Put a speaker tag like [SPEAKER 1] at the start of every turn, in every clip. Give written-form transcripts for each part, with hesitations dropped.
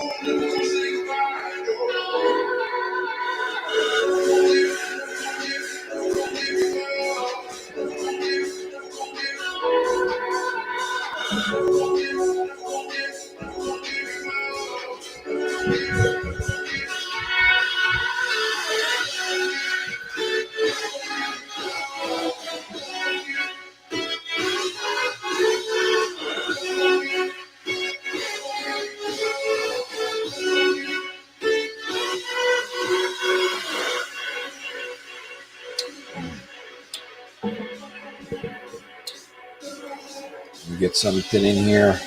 [SPEAKER 1] Get something in here.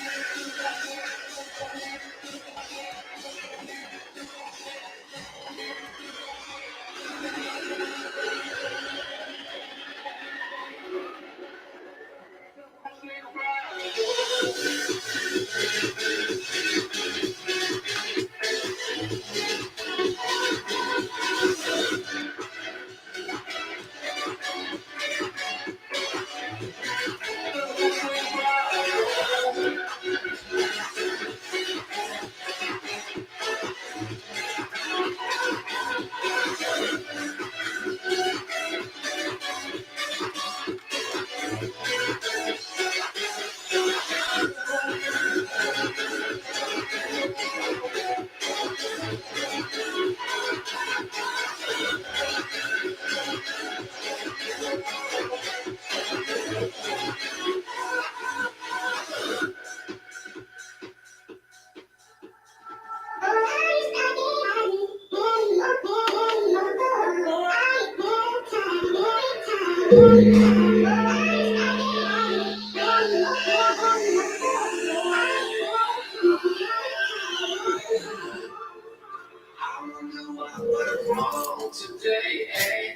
[SPEAKER 2] Today, eh?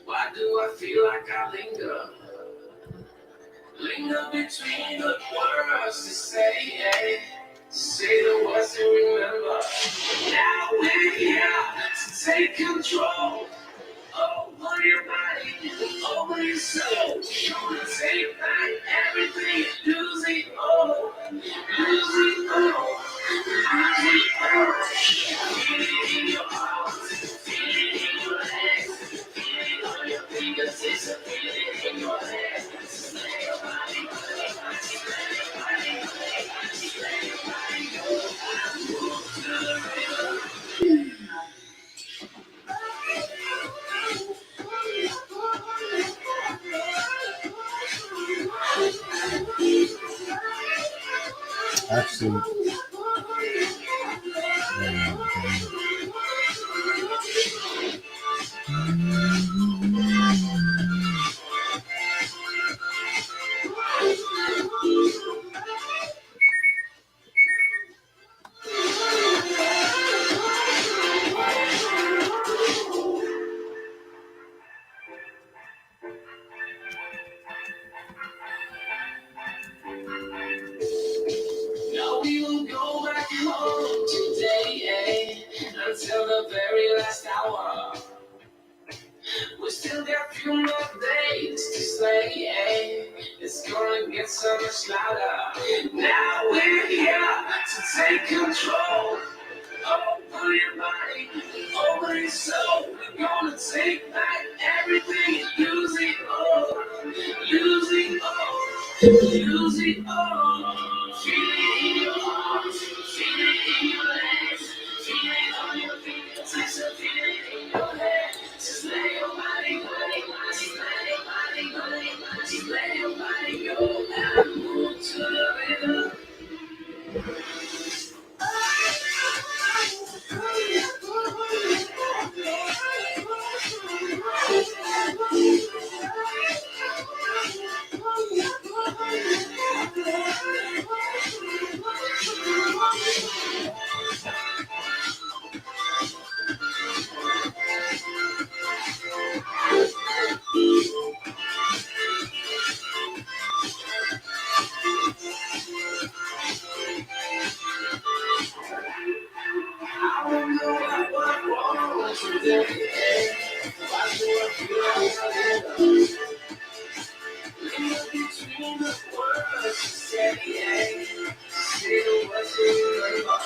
[SPEAKER 2] Why do I feel like I linger between the words to say, eh? Say the words to remember. Now we're here to take control over your body, over your soul. Gonna take back everything, lose it all, lose it all, lose it all. Feel it in your heart, feel it in your legs, feel it on your fingertips, feel it in your head. Let your body, let your body, let your body go. Move to the rhythm.
[SPEAKER 1] Actually,
[SPEAKER 2] Now we will go back home today, eh? Until the very last hour. We still got a few more days to slay, eh? It's gonna get so much louder. Now we're here to take control over your body, over your soul. We're gonna take back everything and lose it all, lose it all, lose it all. Feel it in your heart, feel it in your legs, feel it on your fingertips, feel it in your head. Just let your body go, just let your body go, just let your body go and move to the rhythm. I don't know what wrong today. Why do I feel like I linger between the words to say, say the words to remember.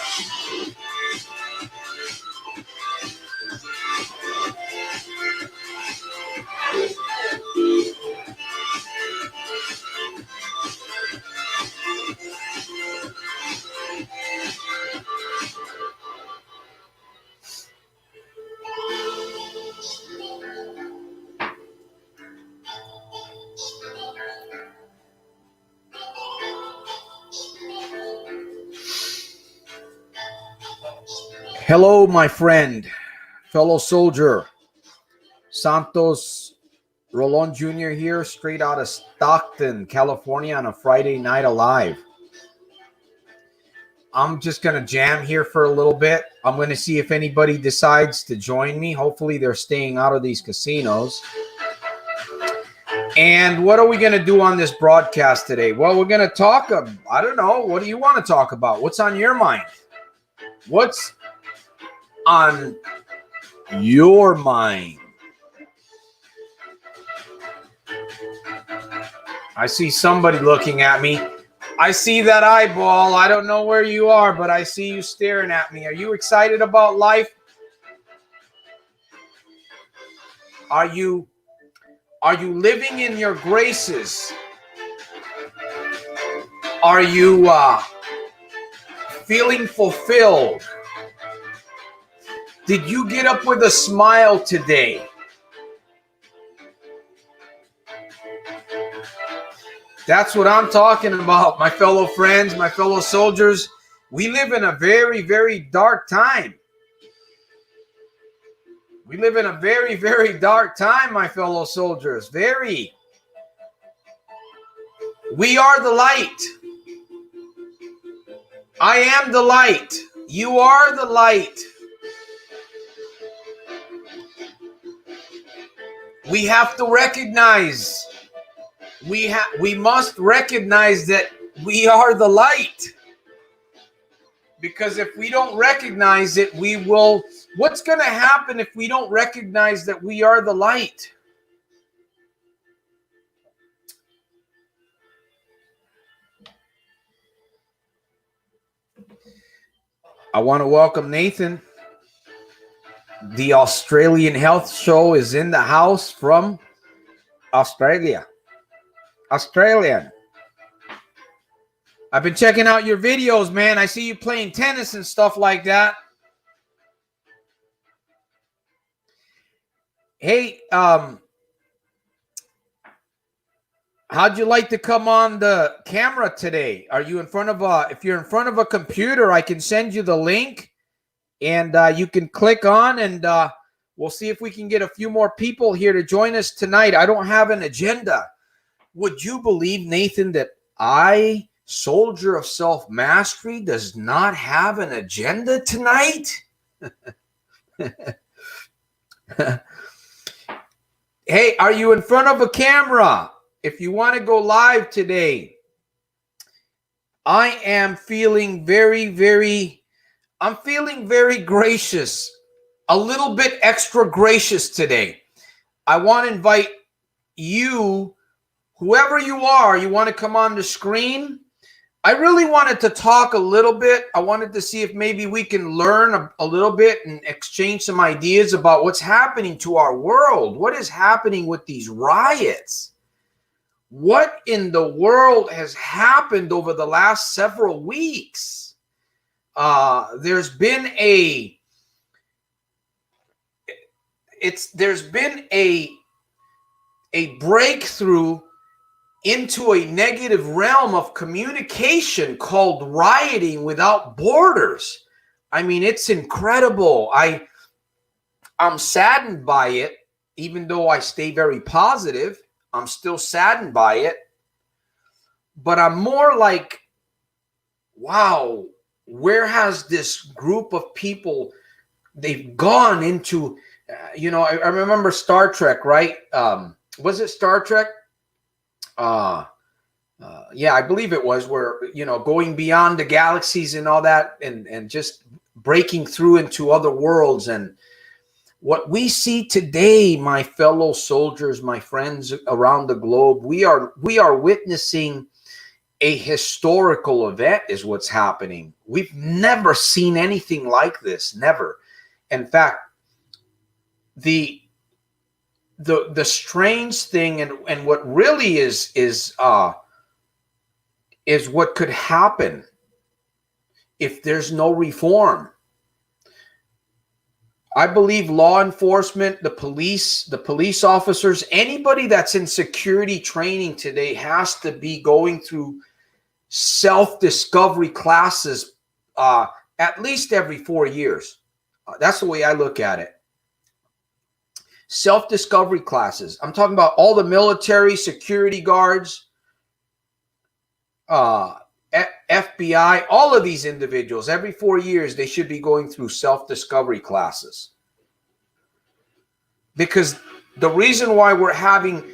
[SPEAKER 1] Hello, my friend, fellow soldier, Santos Rolon Jr. here, straight out of Stockton, California on a Friday night alive. I'm just going to jam here for a little bit. I'm going to see if anybody decides to join me. Hopefully they're staying out of these casinos. And what are we going to do on this broadcast today? Well, we're going to talk, I don't know, what do you want to talk about? What's on your mind? What's on your mind? I see somebody looking at me. I see that eyeball. I don't know where you are, but I see you staring at me. Are you excited about life? Are you living in your graces? Are you feeling fulfilled? Did you get up with a smile today? That's what I'm talking about, my fellow friends, my fellow soldiers. We live in a very, very dark time. We live in a very, very dark time, my fellow soldiers. Very. We are the light. I am the light. You are the light. We have to recognize, we must recognize that we are the light. Because if we don't recognize it, what's going to happen if we don't recognize that we are the light? I want to welcome Nathan. The Australian Health Show is in the house from Australia. Australian. I've been checking out your videos, man. I see you playing tennis and stuff like that. Hey, how'd you like to come on the camera today? Are you in front of if you're in front of a computer, I can send you the link and you can click on and we'll see if we can get a few more people here to join us tonight. I don't have an agenda. Would you believe, Nathan, that I, Soldier of Self-Mastery, does not have an agenda tonight? Hey, are you in front of a camera? If you want to go live today, I am feeling I'm feeling very gracious, a little bit extra gracious today. I want to invite you, whoever you are, you want to come on the screen. I really wanted to talk a little bit. I wanted to see if maybe we can learn a little bit and exchange some ideas about what's happening to our world. What is happening with these riots? What in the world has happened over the last several weeks? There's been a breakthrough into a negative realm of communication called rioting without borders. I mean, it's incredible. I'm saddened by it, even though I stay very positive. I'm still saddened by it. But I'm more like, wow, where has this group of people, they've gone into, I remember Star Trek, right? Was it Star Trek? Yeah, I believe it was, where, going beyond the galaxies and all that and just breaking through into other worlds. And what we see today, my fellow soldiers, my friends around the globe, we are witnessing a historical event is what's happening. We've never seen anything like this, never. In fact, the strange thing and what really is what could happen if there's no reform. I believe law enforcement, the police officers, anybody that's in security training today has to be going through self-discovery classes at least every 4 years. That's the way I look at it. Self-discovery classes. I'm talking about all the military, security guards, FBI, all of these individuals. Every 4 years, they should be going through self-discovery classes. Because the reason why we're having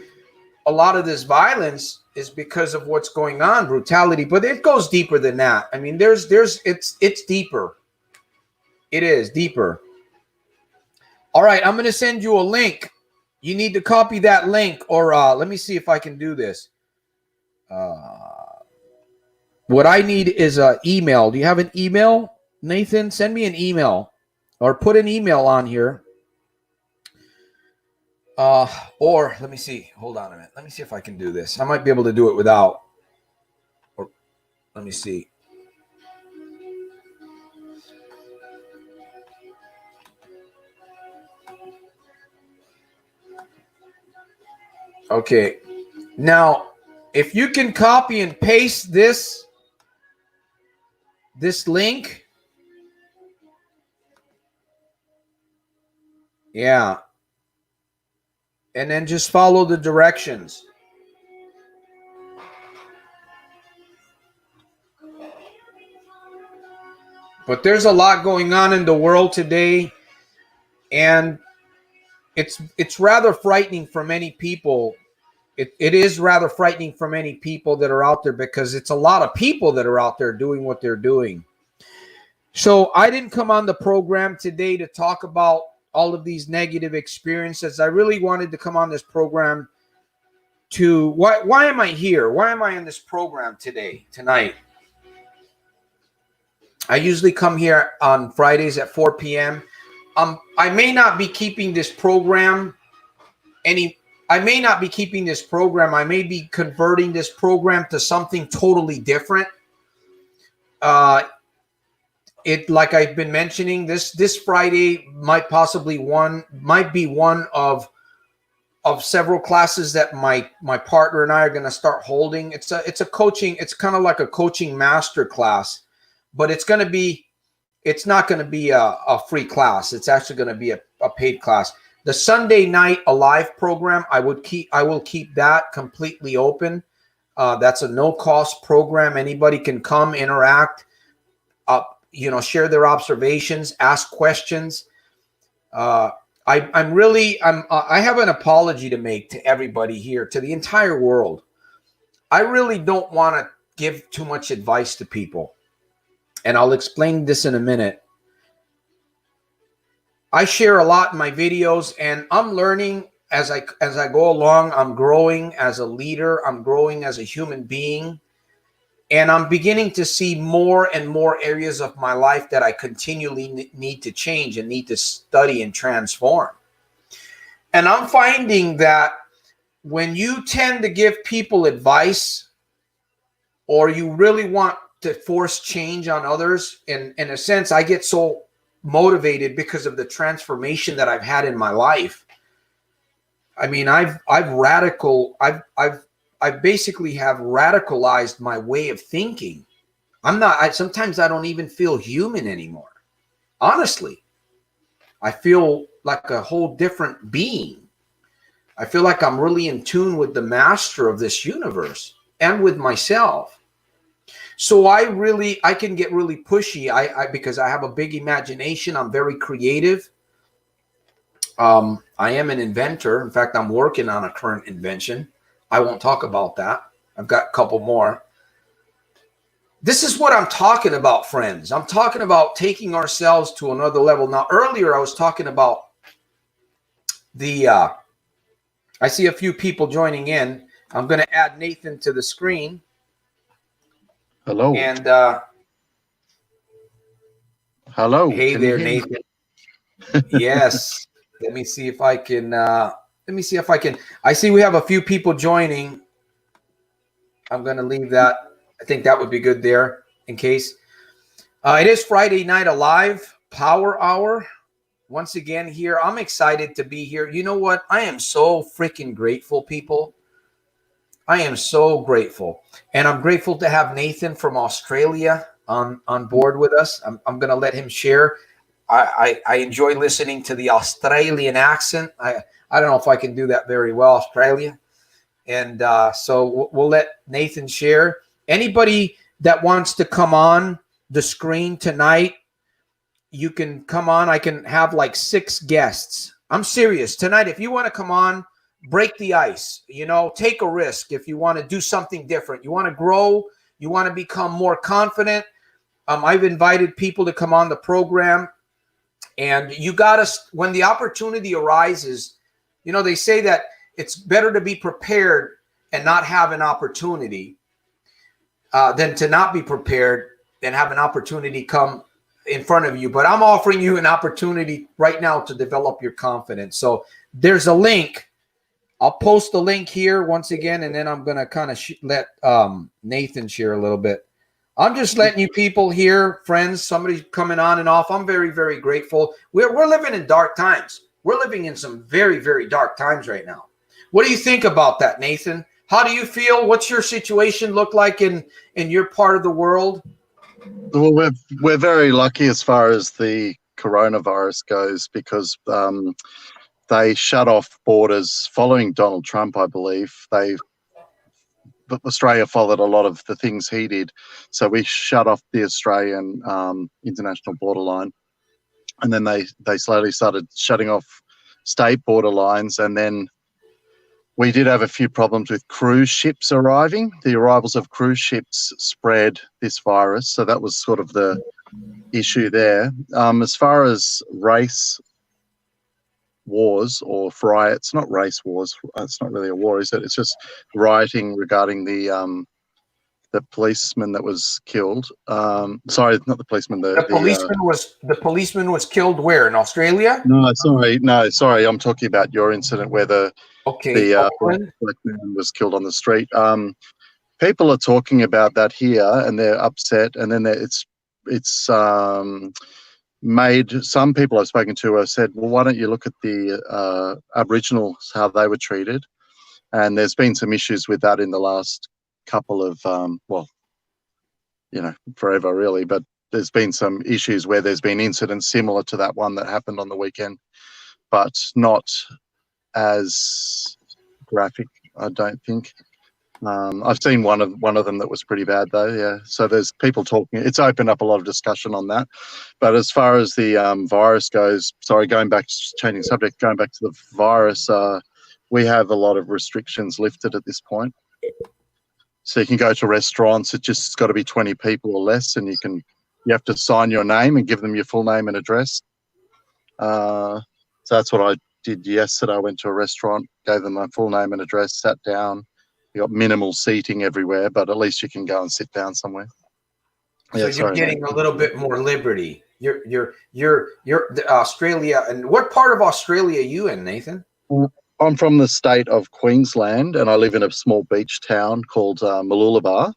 [SPEAKER 1] a lot of this violence is because of what's going on, brutality. But it goes deeper than that. I mean, it's deeper. It is deeper. All right, I'm going to send you a link. You need to copy that link, or let me see if I can do this. What I need is an email. Do you have an email, Nathan? Send me an email, or put an email on here. Or let me see. Hold on a minute. Let me see if I can do this. I might be able to do it without. Or let me see. Okay. Now, if you can copy and paste this link. Yeah. And then just follow the directions. But there's a lot going on in the world today, and it's rather frightening for many people. It is rather frightening for many people that are out there, because it's a lot of people that are out there doing what they're doing. So I didn't come on the program today to talk about all of these negative experiences. I really wanted to come on this program to why am I here? Why am I in this program tonight? I usually come here on Fridays at 4 p.m. I may not be keeping this program I may not be keeping this program. I may be converting this program to something totally different. Like I've been mentioning, this Friday might be one of several classes that my partner and I are going to start holding. It's a coaching. It's kind of like a coaching master class, but it's not going to be a free class. It's actually going to be a paid class. The Sunday night Alive program, I will keep that completely open. That's a no-cost program. Anybody can come, interact, share their observations, ask questions. I have an apology to make to everybody here, to the entire world. I really don't want to give too much advice to people, and I'll explain this in a minute. I share a lot in my videos, and I'm learning as I go along. I'm growing as a leader. I'm growing as a human being, and I'm beginning to see more and more areas of my life that I continually need to change and need to study and transform. And I'm finding that when you tend to give people advice, or you really want to force change on others, in a sense, I get so motivated because of the transformation that I've had in my life. I mean, I've basically have radicalized my way of thinking. Sometimes I don't even feel human anymore. Honestly, I feel like a whole different being. I feel like I'm really in tune with the master of this universe and with myself. So I can get really pushy. Because I have a big imagination. I'm very creative. I am an inventor. In fact, I'm working on a current invention. I won't talk about that. I've got a couple more. This is what I'm talking about, friends. I'm talking about taking ourselves to another level. Now, earlier I was talking about I see a few people joining in. I'm going to add Nathan to the screen.
[SPEAKER 3] Hello.
[SPEAKER 1] And
[SPEAKER 3] hello.
[SPEAKER 1] Hey there, Nathan. Yes. Let me see if I can. I see we have a few people joining. I'm going to leave that. I think that would be good there in case. It is Friday Night Alive Power Hour. Once again here. I'm excited to be here. You know what? I am so freaking grateful, people. I am so grateful. And I'm grateful to have Nathan from Australia on board with us. I'm going to let him share. I enjoy listening to the Australian accent. I don't know if I can do that very well, Australia. And so we'll let Nathan share. Anybody that wants to come on the screen tonight, you can come on. I can have like 6 guests. I'm serious. Tonight, if you want to come on, break the ice, take a risk. If you want to do something different, you want to grow, you want to become more confident. I've invited people to come on the program, and you got to, when the opportunity arises, they say that it's better to be prepared and not have an opportunity than to not be prepared and have an opportunity come in front of you. But I'm offering you an opportunity right now to develop your confidence. So there's a link. I'll post the link here once again, and then I'm going to kind of let Nathan share a little bit. I'm just letting you people here, friends, somebody coming on and off. I'm very, very grateful. We're living in dark times. We're living in some very, very dark times right now. What do you think about that, Nathan? How do you feel? What's your situation look like in your part of the world?
[SPEAKER 3] Well, we're very lucky as far as the coronavirus goes, because they shut off borders following Donald Trump, I believe. Australia followed a lot of the things he did, so we shut off the Australian international borderline, and then they slowly started shutting off state border lines, and then we did have a few problems with cruise ships arriving. The arrivals of cruise ships spread this virus, so that was sort of the issue there. As far as race wars or riots, not race wars, it's not really a war, is it? It's just rioting regarding the policeman that was killed. Sorry, not the policeman. The
[SPEAKER 1] policeman was killed where, in Australia?
[SPEAKER 3] No, sorry. I'm talking about your incident where the black man was killed on the street. People are talking about that here, and they're upset. And then it's made some people I've spoken to have said, well, why don't you look at the Aboriginals, how they were treated? And there's been some issues with that in the last couple of, forever really, but there's been some issues where there's been incidents similar to that one that happened on the weekend, but not as graphic, I don't think. I've seen one of them that was pretty bad though. Yeah. So there's people talking. It's opened up a lot of discussion on that. But as far as the virus goes, changing subject, going back to the virus, we have a lot of restrictions lifted at this point. So you can go to restaurants. It's got to be 20 people or less, and you have to sign your name and give them your full name and address. So that's what I did yesterday. I went to a restaurant, gave them my full name and address, sat down. You got minimal seating everywhere, but at least you can go and sit down somewhere.
[SPEAKER 1] So you're getting a little bit more liberty. You're Australia, and what part of Australia are you in, Nathan?
[SPEAKER 3] I'm from the state of Queensland, and I live in a small beach town called Mooloolaba.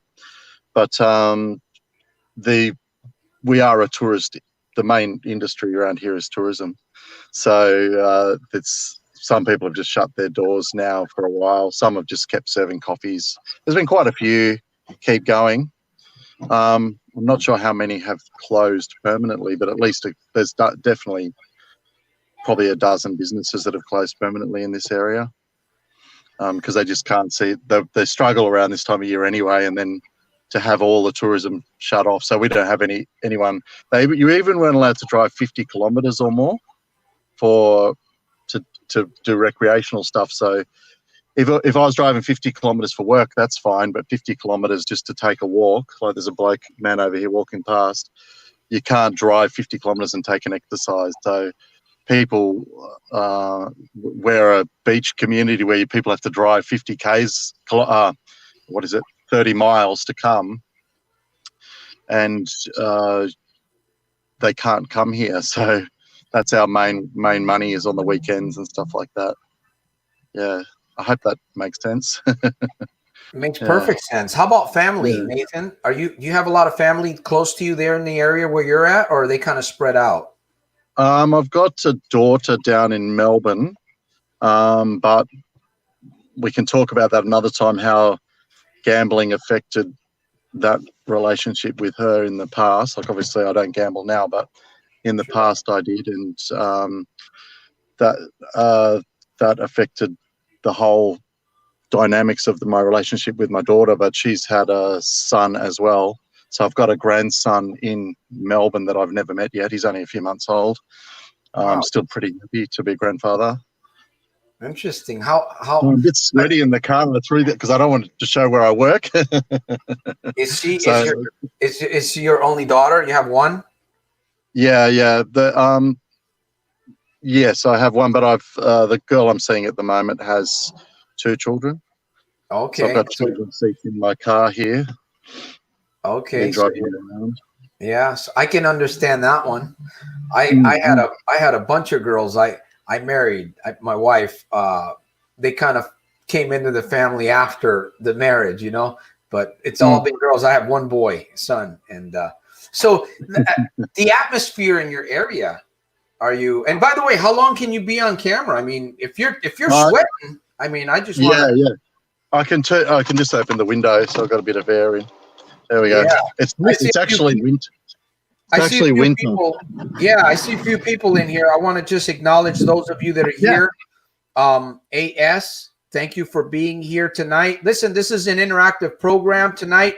[SPEAKER 3] But we are a tourist. The main industry around here is tourism. So some people have just shut their doors now for a while. Some have just kept serving coffees. There's been quite a few keep going. I'm not sure how many have closed permanently, but at least there's definitely probably a dozen businesses that have closed permanently in this area, because they just can't see it. They struggle around this time of year anyway, and then to have all the tourism shut off. So we don't have anyone. You even weren't allowed to drive 50 kilometres or more to do recreational stuff. So if I was driving 50 kilometres for work, that's fine, but 50 kilometres just to take a walk, like there's a man over here walking past, you can't drive 50 kilometres and take an exercise. So people, we're a beach community where people have to drive 50 Ks, 30 miles to come, and they can't come here. So that's our main money is on the weekends and stuff like that. Yeah, I hope that makes sense.
[SPEAKER 1] It makes perfect sense. How about family, Nathan? Do you have a lot of family close to you there in the area where you're at, or are they kind of spread out?
[SPEAKER 3] I've got a daughter down in Melbourne, but we can talk about that another time, how gambling affected that relationship with her in the past. Like, obviously I don't gamble now, but In the past, I did, and that affected the whole dynamics of my relationship with my daughter. But she's had a son as well, so I've got a grandson in Melbourne that I've never met yet. He's only a few months old.
[SPEAKER 1] Wow.
[SPEAKER 3] I'm still pretty happy to be a grandfather.
[SPEAKER 1] Interesting.
[SPEAKER 3] I'm a bit sweaty in the car through that because I don't want to show where I work.
[SPEAKER 1] Is she
[SPEAKER 3] So,
[SPEAKER 1] is she your only daughter? You have one?
[SPEAKER 3] yeah. Yes, I have one, but the girl I'm seeing at the moment has 2 children.
[SPEAKER 1] Okay.
[SPEAKER 3] So I've got children seats in my car here.
[SPEAKER 1] Okay.
[SPEAKER 3] Driving around.
[SPEAKER 1] Yeah, so I can understand that one. I had a bunch of girls. I married my wife. They kind of came into the family after the marriage, but it's all been girls. I have one boy, son, and so the atmosphere in your area. Are you? And by the way, how long can you be on camera? I mean, if you're sweating, I mean, I just want to.
[SPEAKER 3] Yeah. I can just open the window, so I've got a bit of air in. There we go.
[SPEAKER 1] Yeah.
[SPEAKER 3] It's actually winter.
[SPEAKER 1] I see a few people. Yeah, I see a few people in here. I want to just acknowledge those of you that are here. AS, thank you for being here tonight. Listen, this is an interactive program tonight.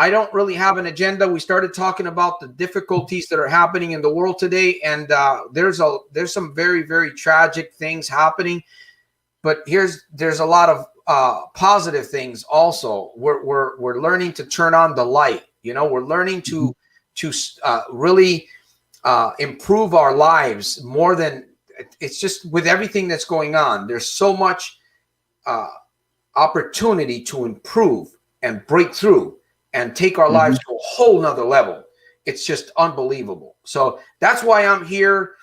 [SPEAKER 1] I don't really have an agenda. We started talking about the difficulties that are happening in the world today, and there's some very, very tragic things happening. But there's a lot of positive things also. We're learning to turn on the light. We're learning to really improve our lives more than it's just with everything that's going on. There's so much opportunity to improve and break through and take our lives to a whole nother level. It's just unbelievable. So that's why I'm here.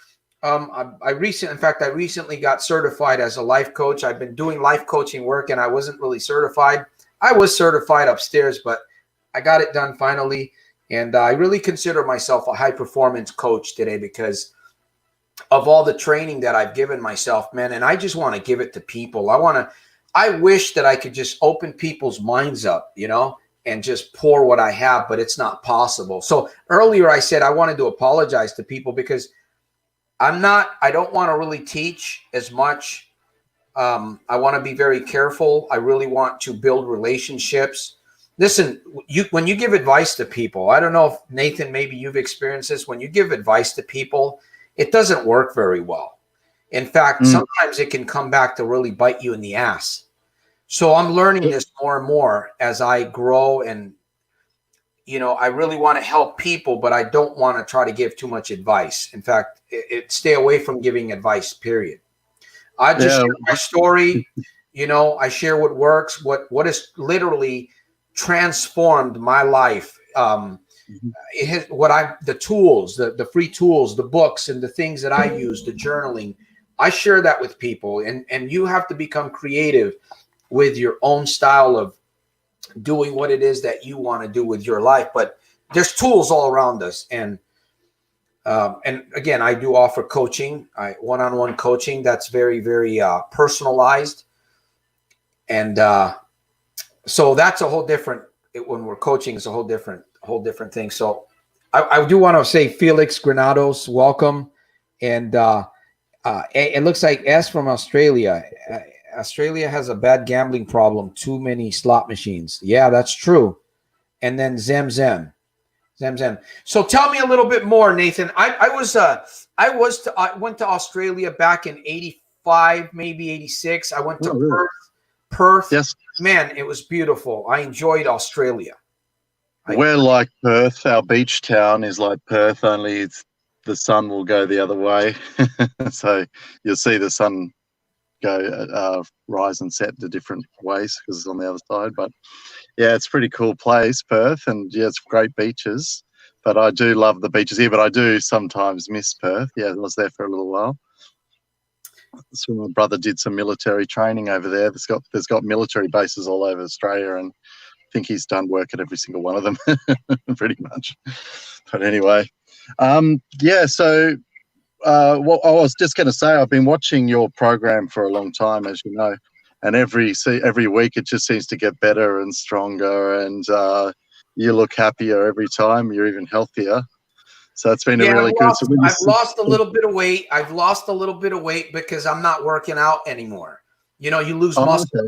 [SPEAKER 1] I recently got certified as a life coach. I've been doing life coaching work and I wasn't really certified. I was certified upstairs, but I got it done finally. And I really consider myself a high performance coach today because of all the training that I've given myself, man. And I just want to give it to people. I wish that I could just open people's minds up, and just pour what I have, but it's not possible. So earlier I said I wanted to apologize to people because I don't want to really teach as much. I want to be very careful. I really want to build relationships. Listen, when you give advice to people, I don't know if Nathan, maybe you've experienced this. When you give advice to people, it doesn't work very well. In fact, sometimes it can come back to really bite you in the ass. So I'm learning this more and more as I grow, and I really want to help people, but I don't want to try to give too much advice. In fact, stay away from giving advice, period. I just share my story. I share what works, what has literally transformed my life. The tools, the free tools, the books, and the things that I use, the journaling, I share that with people. And you have to become creative with your own style of doing what it is that you want to do with your life. But there's tools all around us. And again, I do offer coaching, one-on-one coaching that's very, very personalized. And so that's a whole different, when we're coaching, it's a whole different thing. So I do want to say, Felix Granados, welcome. And it looks like S from Australia. Australia has a bad gambling problem. Too many slot machines. Yeah, that's true. And then Zem Zem. So tell me a little bit more, Nathan. I went to Australia back in 85, maybe 86. I went to Perth.
[SPEAKER 3] Yes.
[SPEAKER 1] Man, it was beautiful. I enjoyed Australia.
[SPEAKER 3] We're like Perth. Our beach town is like Perth, only the sun will go the other way. So you'll see the sun go rise and set the different ways because it's on the other side. But yeah, it's a pretty cool place, Perth, and yeah, it's great beaches. But I do love the beaches here, but I do sometimes miss Perth. Yeah, I was there for a little while. So my brother did some military training over there. There's got military bases all over Australia, and I think he's done work at every single one of them, pretty much. But anyway, yeah. So what I was just going to say, I've been watching your program for a long time, as you know, and every week it just seems to get better and stronger, and you look happier every time. You're even healthier. So it's been a
[SPEAKER 1] Yeah,
[SPEAKER 3] really good. So when
[SPEAKER 1] I've lost a little bit of weight. I've lost a little bit of weight because I'm not working out anymore. You know, you lose muscle.
[SPEAKER 3] okay.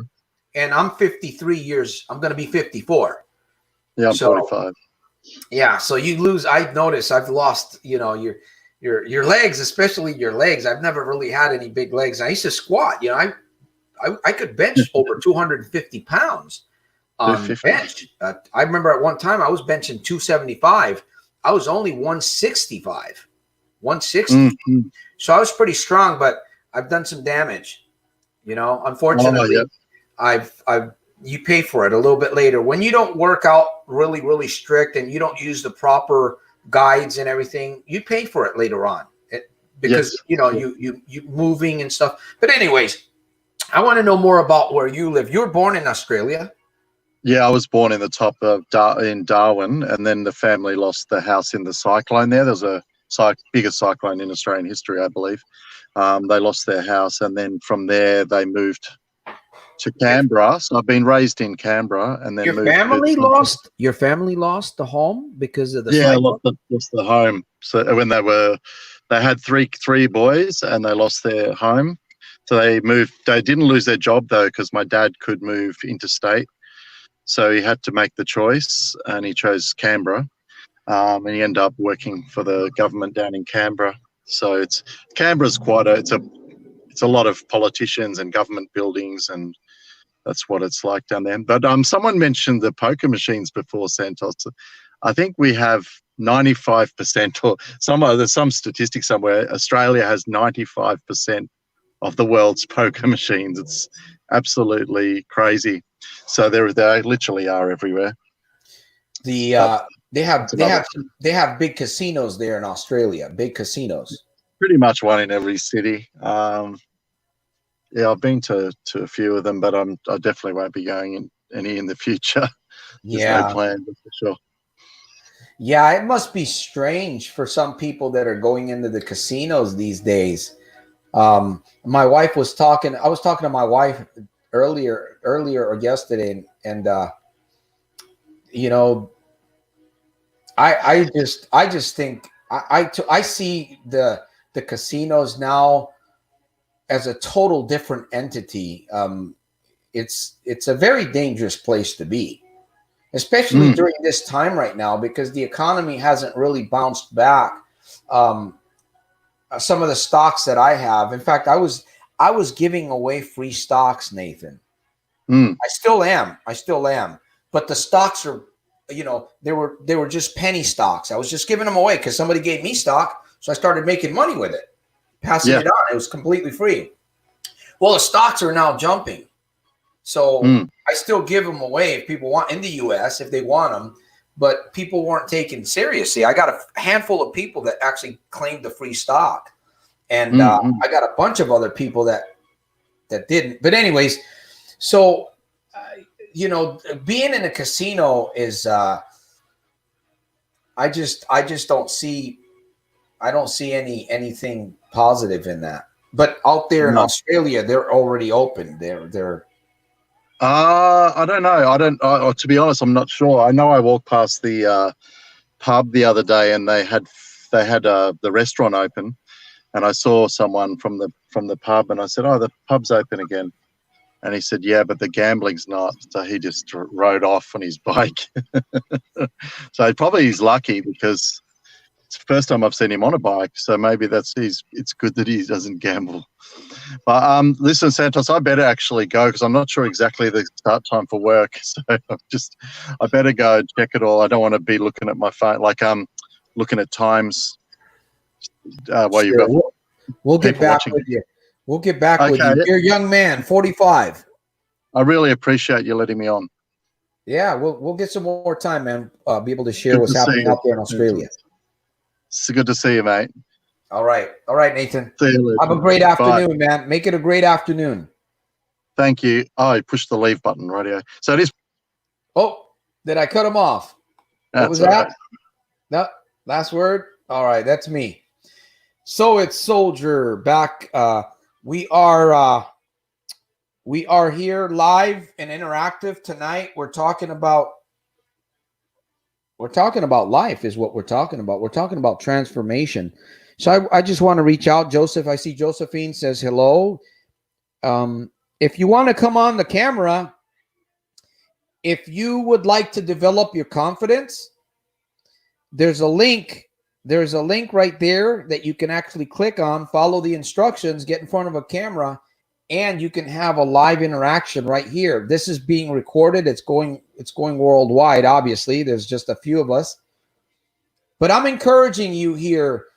[SPEAKER 1] And I'm 53 years. I'm going to be 54.
[SPEAKER 3] Yeah, I'm
[SPEAKER 1] So
[SPEAKER 3] 45.
[SPEAKER 1] yeah, so you lose. I've noticed I've lost, you know, your legs, especially your legs. I've never really had any big legs. I used to squat. You know, I could bench over 250 pounds on
[SPEAKER 3] 250.
[SPEAKER 1] bench. I remember at one time I was benching 275. I was only 165, 160.
[SPEAKER 3] Mm-hmm.
[SPEAKER 1] So I was pretty strong, but I've done some damage. You know, unfortunately,
[SPEAKER 3] Oh, yeah.
[SPEAKER 1] I've you pay for it a little bit later when you don't work out really strict and you don't use the proper guides and everything. You pay for it later on because
[SPEAKER 3] Yes.
[SPEAKER 1] you know you moving and stuff. But anyways, I want to know more about where you live. You were born in Australia.
[SPEAKER 3] Yeah, I was born in the top of in Darwin, and then the family lost the house in the cyclone there. There was a biggest cyclone in Australian history, I believe. They lost their house, and then from there they moved to Canberra. So I've been raised in Canberra, and then
[SPEAKER 1] Your
[SPEAKER 3] moved to
[SPEAKER 1] family lost the home because of the
[SPEAKER 3] yeah,
[SPEAKER 1] cyclone.
[SPEAKER 3] lost the home. So when they had three boys, and they lost their home. So they moved. They didn't lose their job though, because my dad could move interstate. So he had to make the choice, and he chose Canberra. And he ended up working for the government down in Canberra. So Canberra's it's a lot of politicians and government buildings, and that's what it's like down there. But someone mentioned the poker machines before, Santos. I think we have 95%, or there's some statistic somewhere. Australia has 95% of the world's poker machines. It's absolutely crazy. So they literally are everywhere.
[SPEAKER 1] They have big casinos there in Australia. Big casinos.
[SPEAKER 3] Pretty much one in every city. Yeah, I've been to a few of them, but I definitely won't be going in any in the future. There's no plan, for sure.
[SPEAKER 1] Yeah, it must be strange for some people that are going into the casinos these days. My wife was talking. I was talking to my wife earlier or yesterday, and you know, I just think I see the casinos now as a total different entity. It's a very dangerous place to be, especially during this time right now, because the economy hasn't really bounced back. Some of the stocks that I have, in fact, I was giving away free stocks, Nathan. I still am, but the stocks are, you know, they were just penny stocks. I was just giving them away because somebody gave me stock, so I started making money with it, passing it on. It was completely free. Well, the stocks are now jumping, so I still give them away if people want in the U.S. if they want them, but people weren't taken seriously. I got a handful of people that actually claimed the free stock, and I got a bunch of other people that didn't. But anyways, so you know, being in a casino is I don't see anything positive in that. But out there in Australia, they're already open. They're
[SPEAKER 3] I don't know. To be honest, I'm not sure. I know I walked past the pub the other day, and they had the restaurant open, and I saw someone from the pub, and I said, "Oh, the pub's open again." And he said, "Yeah, but the gambling's not." So he just rode off on his bike. So probably he's lucky, because it's the first time I've seen him on a bike. So maybe it's good that he doesn't gamble. But listen, Santos, I better actually go, because I'm not sure exactly the start time for work. So I better go and check it all. I don't want to be looking at my phone, like looking at times while you've got
[SPEAKER 1] we'll get back
[SPEAKER 3] watching.
[SPEAKER 1] with you. We'll get back with you. You're a young man, 45.
[SPEAKER 3] I really appreciate you letting me on.
[SPEAKER 1] Yeah, we'll get some more time, man. Be able to share what's happening out there in Australia.
[SPEAKER 3] It's good to see you, mate.
[SPEAKER 1] All right, Nathan.
[SPEAKER 3] See you later.
[SPEAKER 1] Have a great afternoon, man. Make it a great afternoon.
[SPEAKER 3] Thank you. Oh, I pushed the leave button, radio. So it is. Oh,
[SPEAKER 1] did I cut him off? What was that? Right. No, last word. All right, that's me. So it's Soldier back. We are here live and interactive tonight. We're talking about We're talking about life is what we're talking about. We're talking about transformation. So I just want to reach out. Joseph, I see Josephine says hello. If you want to come on the camera, if you would like to develop your confidence, there's a link. There's a link right there that you can actually click on, follow the instructions, get in front of a camera, and you can have a live interaction right here. This is being recorded. It's going worldwide, obviously. There's just a few of us. But I'm encouraging you here,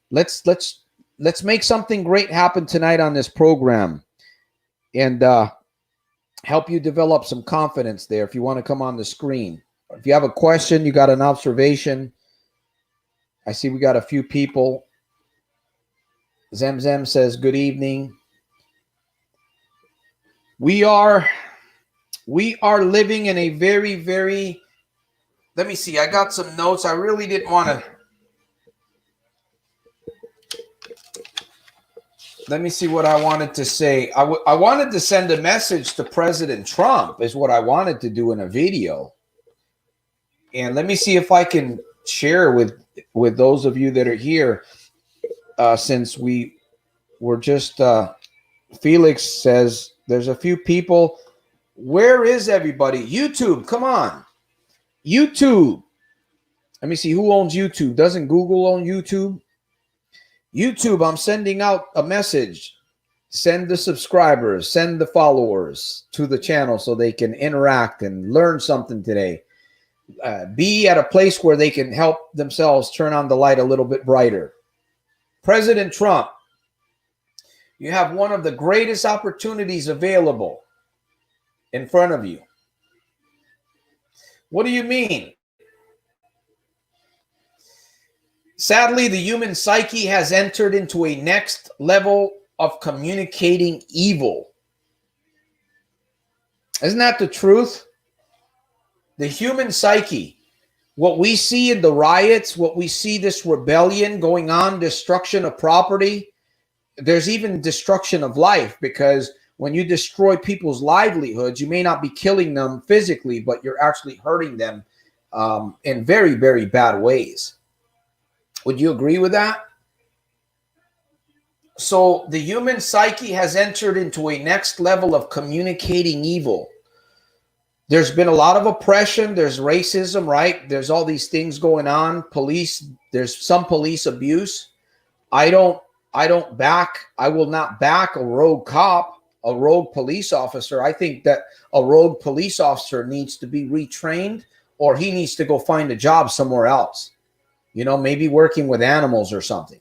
[SPEAKER 1] let's make something great happen tonight on this program, and help you develop some confidence there if you want to come on the screen. If you have a question, you got an observation. I see we got a few people. Zem Zem says, good evening. We are living in a very, very, let me see. I got some notes. I really didn't want to. Let me see what I wanted to say. I wanted to send a message to President Trump is what I wanted to do in a video. And let me see if I can share with those of you that are here, since we were just, Felix says there's a few people. Where is everybody? YouTube, come on. YouTube. Let me see who owns YouTube. Doesn't Google own YouTube? YouTube, I'm sending out a message. Send the subscribers, send the followers to the channel so they can interact and learn something today. Be at a place where they can help themselves turn on the light a little bit brighter. President Trump, you have one of the greatest opportunities available in front of you. What do you mean? Sadly, the human psyche has entered into a next level of communicating evil. Isn't that the truth? The human psyche, what we see in the riots, what we see this rebellion going on, destruction of property, there's even destruction of life, because when you destroy people's livelihoods, you may not be killing them physically, but you're actually hurting them in very, very bad ways. Would you agree with that? So the human psyche has entered into a next level of communicating evil. There's been a lot of oppression. There's racism, right? There's all these things going on. Police, there's some police abuse. I will not back a rogue cop, a rogue police officer. I think that a rogue police officer needs to be retrained, or he needs to go find a job somewhere else. You know, maybe working with animals or something.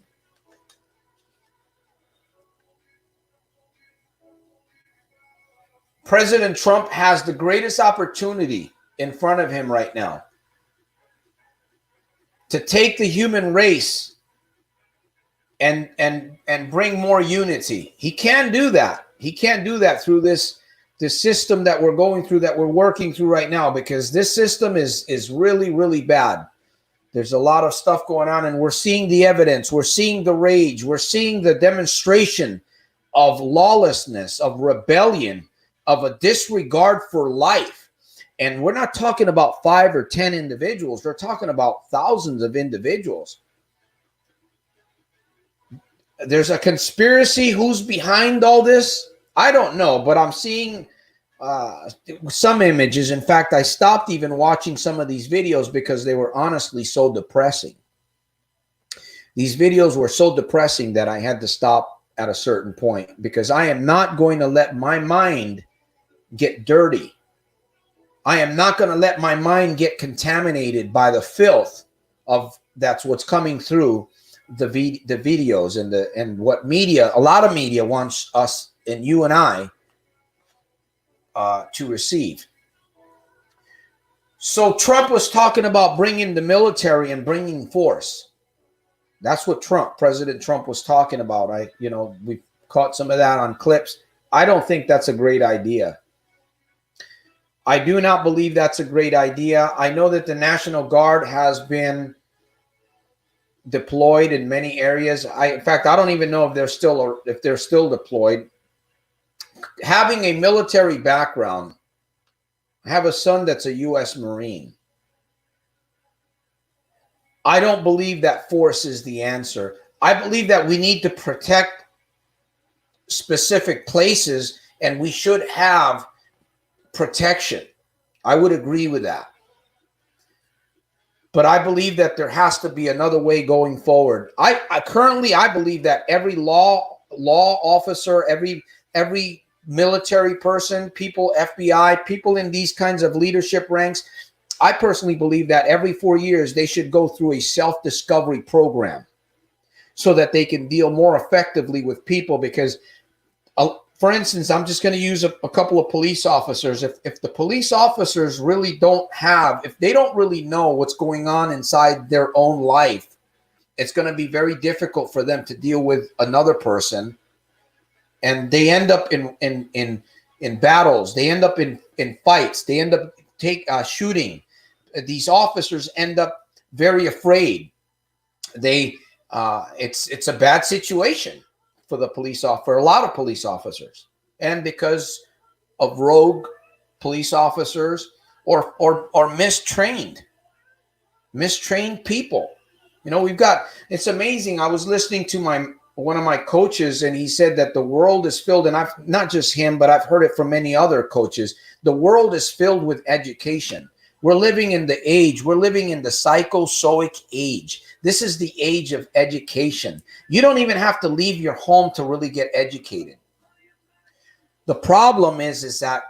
[SPEAKER 1] President Trump has the greatest opportunity in front of him right now to take the human race and bring more unity. He can do that. He can't do that through this system that we're going through, that we're working through right now, because this system is really, really bad. There's a lot of stuff going on, and we're seeing the evidence. We're seeing the rage. We're seeing the demonstration of lawlessness, of rebellion, of a disregard for life. And we're not talking about 5 or 10 individuals. We're talking about thousands of individuals. There's a conspiracy. Who's behind all this? I don't know, but I'm seeing some images. In fact, I stopped even watching some of these videos because they were honestly so depressing. These videos were so depressing that I had to stop at a certain point, because I am not going to let my mind get dirty. I am not going to let my mind get contaminated by the filth of that's what's coming through the videos and what media, a lot of media wants us and you and I to receive. So Trump was talking about bringing the military and bringing force. That's what President Trump was talking about. We caught some of that on clips. I don't think that's a great idea. I do not believe that's a great idea. I know that the National Guard has been deployed in many areas. In fact, I don't even know if they're still deployed. Having a military background, I have a son that's a U.S. Marine. I don't believe that force is the answer. I believe that we need to protect specific places, and we should have protection. I would agree with that. But I believe that there has to be another way going forward. I currently believe that every law officer, every military person, people, FBI, people in these kinds of leadership ranks, I personally believe that every 4 years they should go through a self-discovery program so that they can deal more effectively with people. Because, for instance, I'm just going to use a couple of police officers. If the police officers really don't have, if they don't really know what's going on inside their own life, it's going to be very difficult for them to deal with another person. And they end up in battles. They end up in fights. They end up shooting. These officers end up very afraid. It's a bad situation for the police for a lot of police officers, and because of rogue police officers or mistrained people. You know, it's amazing. I was listening to one of my coaches, and he said that the world is filled, and I've not just him, but I've heard it from many other coaches. The world is filled with education. We're living in the psychozoic age. This is the age of education. You don't even have to leave your home to really get educated. The problem is that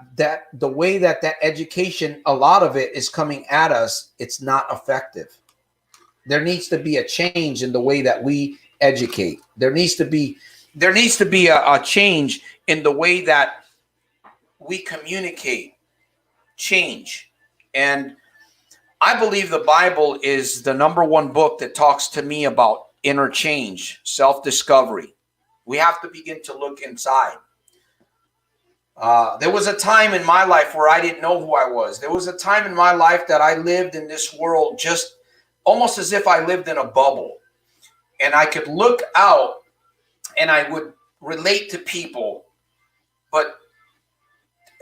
[SPEAKER 1] the way that education, a lot of it is coming at us, it's not effective. There needs to be a change in the way that we educate. There needs to be a change in the way that we communicate. Change. And I believe the Bible is the number one book that talks to me about inner change, self-discovery. We have to begin to look inside. There was a time in my life where I didn't know who I was. There was a time in my life that I lived in this world just almost as if I lived in a bubble. And I could look out and I would relate to people, but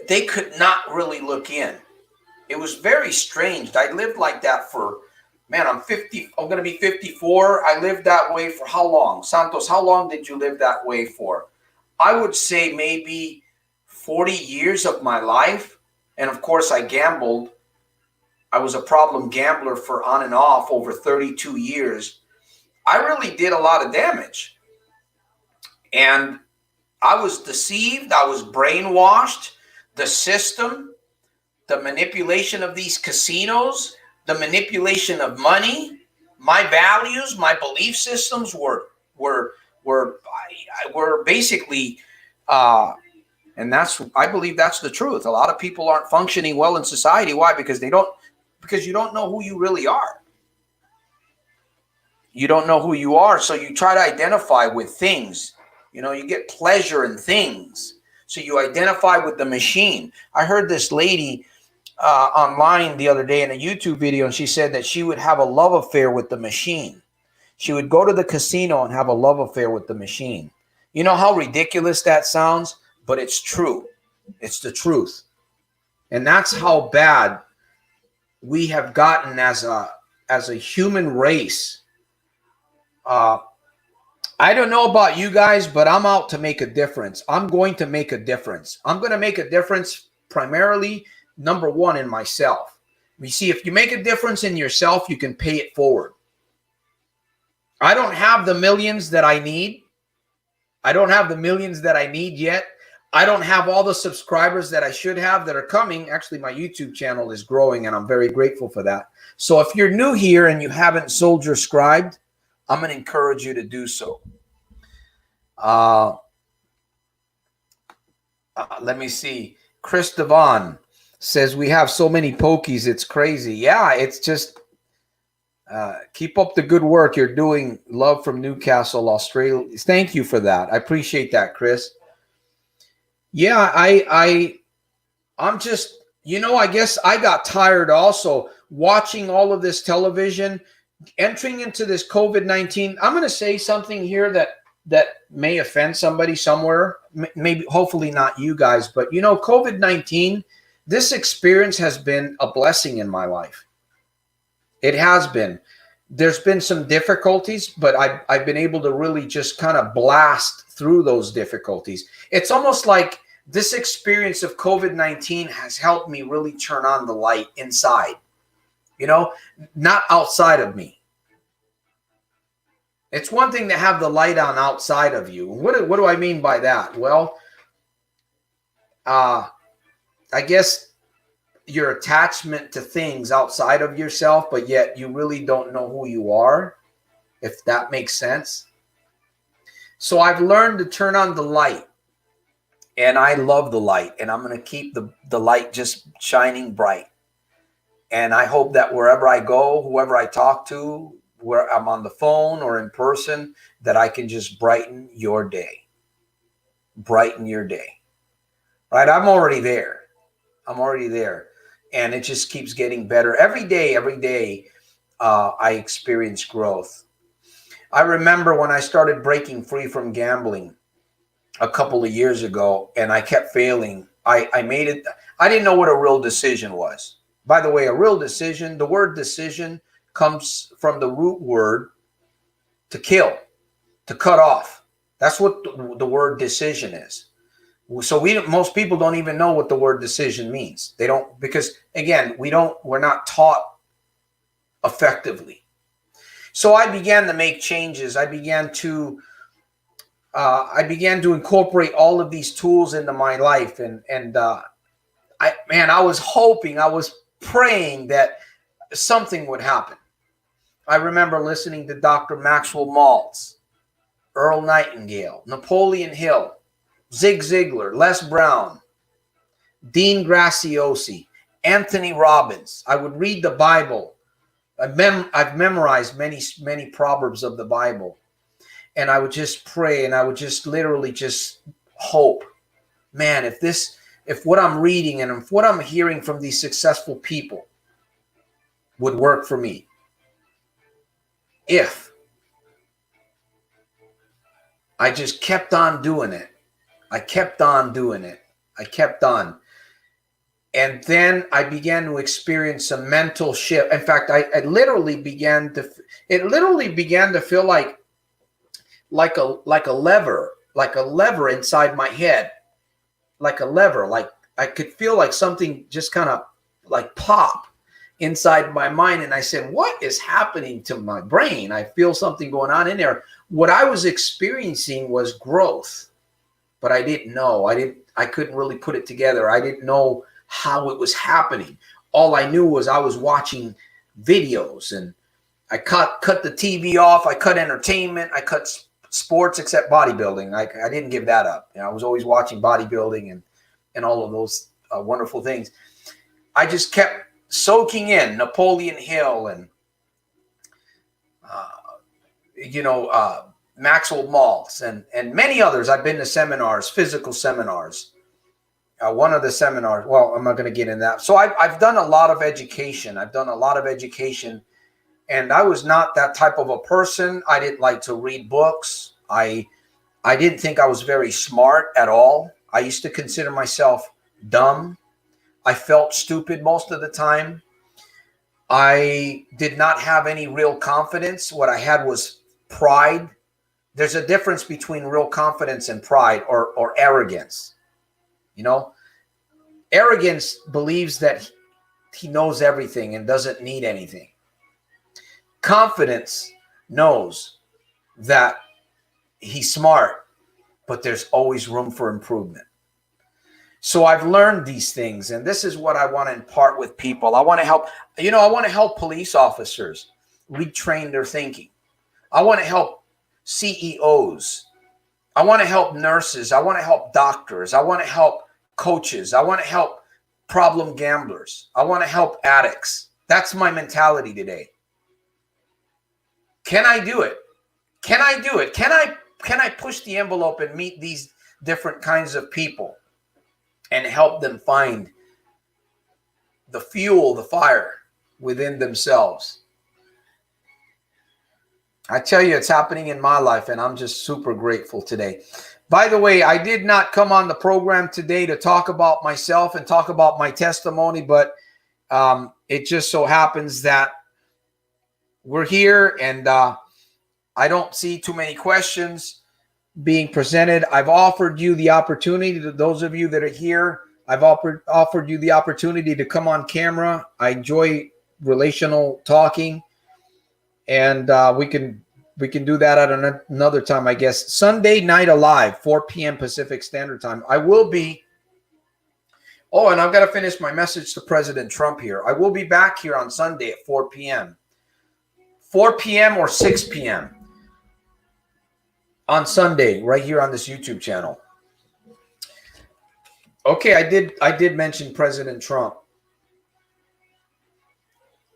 [SPEAKER 1] they could not really look in. It was very strange. I lived like that for, I'm 50. I'm going to be 54. I lived that way for how long? Santos, how long did you live that way for? I would say maybe 40 years of my life. And of course, I gambled. I was a problem gambler for on and off over 32 years. I really did a lot of damage. And I was deceived. I was brainwashed. The system, the manipulation of these casinos, the manipulation of money, my values, my belief systems were basically, and I believe that's the truth. A lot of people aren't functioning well in society. Why? Because you don't know who you really are. You don't know who you are, so you try to identify with things. You know, you get pleasure in things, so you identify with the machine. I heard this lady online the other day in a YouTube video, and she said that she would have a love affair with the machine. She would go to the casino and have a love affair with the machine. You know how ridiculous that sounds, but it's true. It's the truth. And that's how bad we have gotten as a human race. I don't know about you guys, but I'm out to make a difference. I'm going to make a difference. I'm going to make a difference primarily, number one, in myself. You see, if you make a difference in yourself, you can pay it forward. I don't have the millions that I need. I don't have the millions that I need yet. I don't have all the subscribers that I should have that are coming. Actually, my YouTube channel is growing, and I'm very grateful for that. So if you're new here and you haven't Soldierscribed, I'm going to encourage you to do so. Let me see. Chris Devon says, we have so many pokies, it's crazy. Yeah, it's just keep up the good work you're doing. Love from Newcastle, Australia. Thank you for that. I appreciate that, Chris. Yeah, I'm just, I guess I got tired also watching all of this television, entering into this COVID-19. I'm going to say something here that may offend somebody somewhere, maybe, hopefully not you guys, but COVID-19 This experience has been a blessing in my life. It has been. There's been some difficulties, but I've been able to really just kind of blast through those difficulties. It's almost like this experience of COVID-19 has helped me really turn on the light inside, you know, not outside of me. It's one thing to have the light on outside of you. What do I mean by that? Well, I guess your attachment to things outside of yourself, but yet you really don't know who you are, if that makes sense. So I've learned to turn on the light, and I love the light, and I'm going to keep the light just shining bright. And I hope that wherever I go, whoever I talk to, where I'm on the phone or in person, that I can just brighten your day. Brighten your day. Right? I'm already there. I'm already there. And it just keeps getting better. Every day, I experience growth. I remember when I started breaking free from gambling a couple of years ago, and I kept failing. I made it. I didn't know what a real decision was. By the way, a real decision, the word decision comes from the root word to kill, to cut off. That's what the word decision is. So most people don't even know what the word decision means. They don't, because again, we're not taught effectively. So I began to make changes. I began to incorporate all of these tools into my life. I was hoping, I was praying that something would happen. I remember listening to Dr. Maxwell Maltz, Earl Nightingale, Napoleon Hill, Zig Ziglar, Les Brown, Dean Graziosi, Anthony Robbins. I would read the Bible. I've memorized many proverbs of the Bible. And I would just pray, and I would just literally just hope. Man, if what I'm reading and if what I'm hearing from these successful people would work for me. If I just kept on doing it. I kept on doing it. I kept on. And then I began to experience a mental shift. In fact, it literally began to feel like a lever inside my head. Like a lever. Like I could feel like something just kind of like pop inside my mind. And I said, what is happening to my brain? I feel something going on in there. What I was experiencing was growth. But I didn't know. I couldn't really put it together. I didn't know how it was happening. All I knew was I was watching videos, and I cut the TV off. I cut entertainment. I cut sports except bodybuilding. I didn't give that up. I was always watching bodybuilding and all of those wonderful things. I just kept soaking in Napoleon Hill and Maxwell Maltz and many others. I've been to seminars, physical seminars. One of the seminars, well, I'm not going to get into that. So I've done a lot of education. And I was not that type of a person. I didn't like to read books. I didn't think I was very smart at all. I used to consider myself dumb. I felt stupid most of the time. I did not have any real confidence. What I had was pride. There's a difference between real confidence and pride or arrogance. Arrogance believes that he knows everything and doesn't need anything. Confidence knows that he's smart, but there's always room for improvement. So I've learned these things, and this is what I want to impart with people. I want to help police officers retrain their thinking. I want to help CEOs. I want to help nurses. I want to help doctors. I want to help coaches. I want to help problem gamblers. I want to help addicts. That's my mentality today. Can I do it? Can I do it? Can I push the envelope and meet these different kinds of people and help them find the fuel, the fire within themselves? I tell you, it's happening in my life, and I'm just super grateful today. By the way, I did not come on the program today to talk about myself and talk about my testimony, but it just so happens that we're here, and I don't see too many questions being presented. I've offered you the opportunity, to those of you that are here, I've offered you the opportunity to come on camera. I enjoy relational talking, and we can do that at another time, I guess. Sunday Night Alive, 4 p.m. Pacific Standard Time. I will be. Oh, and I've got to finish my message to President Trump here. I will be back here on Sunday at 4 p.m. 4 p.m. or 6 p.m. on Sunday, right here on this YouTube channel. Okay, I did mention President Trump.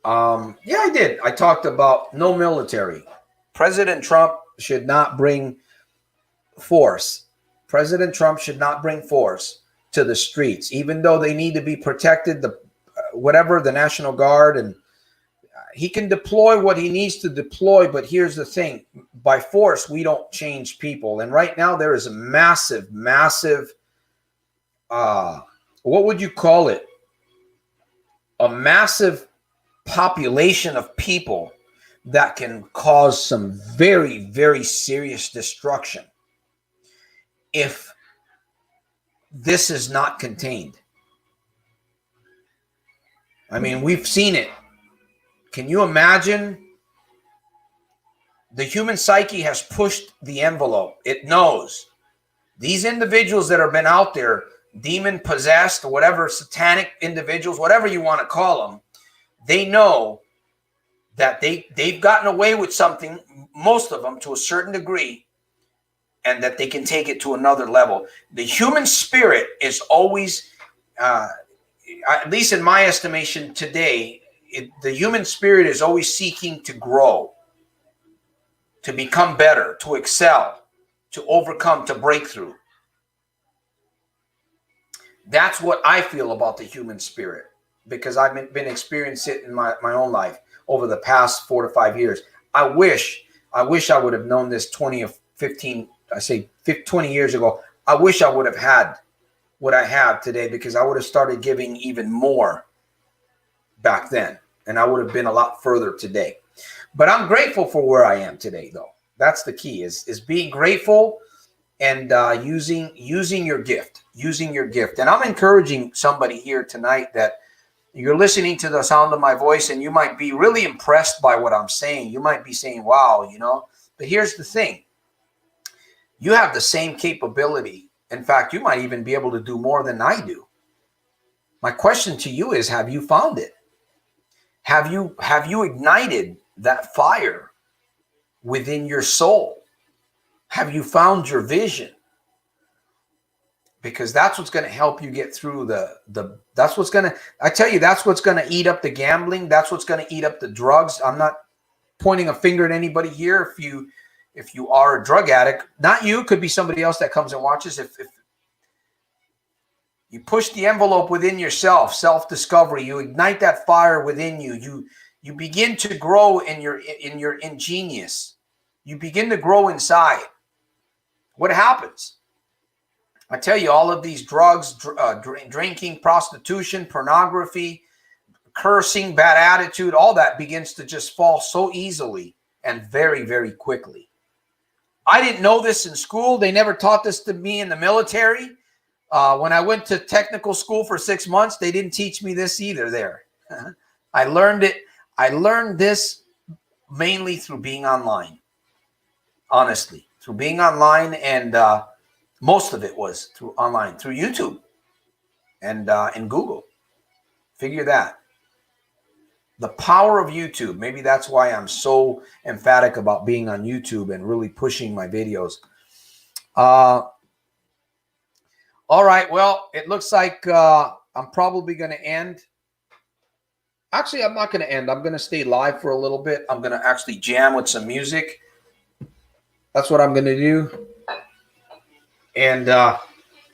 [SPEAKER 1] Yeah, I did. I talked about no military. President Trump should not bring force. President Trump should not bring force to the streets, even though they need to be protected, the National Guard, and he can deploy what he needs to deploy. But here's the thing: by force, we don't change people. And right now, there is a massive, what would you call it? A massive population of people that can cause some very, very serious destruction if this is not contained. I mean, we've seen it. Can you imagine? The human psyche has pushed the envelope. It knows these individuals that have been out there, demon possessed, or whatever, satanic individuals, whatever you want to call them, they know that they've gotten away with something, most of them to a certain degree, and that they can take it to another level. The human spirit is always, at least in my estimation today, the human spirit is always seeking to grow, to become better, to excel, to overcome, to break through. That's what I feel about the human spirit, because I've been experiencing it in my own life over the past 4 to 5 years. I wish I would have known this 20 or 15, 20 years ago. I wish I would have had what I have today, because I would have started giving even more back then, and I would have been a lot further today. But I'm grateful for where I am today, though. That's the key, is being grateful and using your gift, And I'm encouraging somebody here tonight that you're listening to the sound of my voice, and you might be really impressed by what I'm saying. You might be saying, wow, but here's the thing. You have the same capability. In fact, you might even be able to do more than I do. My question to you is, have you found it? Have you ignited that fire within your soul? Have you found your vision? Because that's what's going to help you get through that's what's going to eat up the gambling. That's what's going to eat up the drugs. I'm not pointing a finger at anybody here. If you are a drug addict, not you, could be somebody else that comes and watches. If you push the envelope within yourself, self-discovery, you ignite that fire within you. You begin to grow in your ingenious. You begin to grow inside. What happens? I tell you, all of these drugs, drinking, prostitution, pornography, cursing, bad attitude, all that begins to just fall so easily and very, very quickly. I didn't know this in school. They never taught this to me in the military. When I went to technical school for 6 months, they didn't teach me this either there. I learned it. I learned this mainly through being online. Honestly, through being online, and most of it was through online, through YouTube and Google. Figure that. The power of YouTube. Maybe that's why I'm so emphatic about being on YouTube and really pushing my videos. All right. Well, it looks like I'm probably going to end. Actually, I'm not going to end. I'm going to stay live for a little bit. I'm going to actually jam with some music. That's what I'm going to do.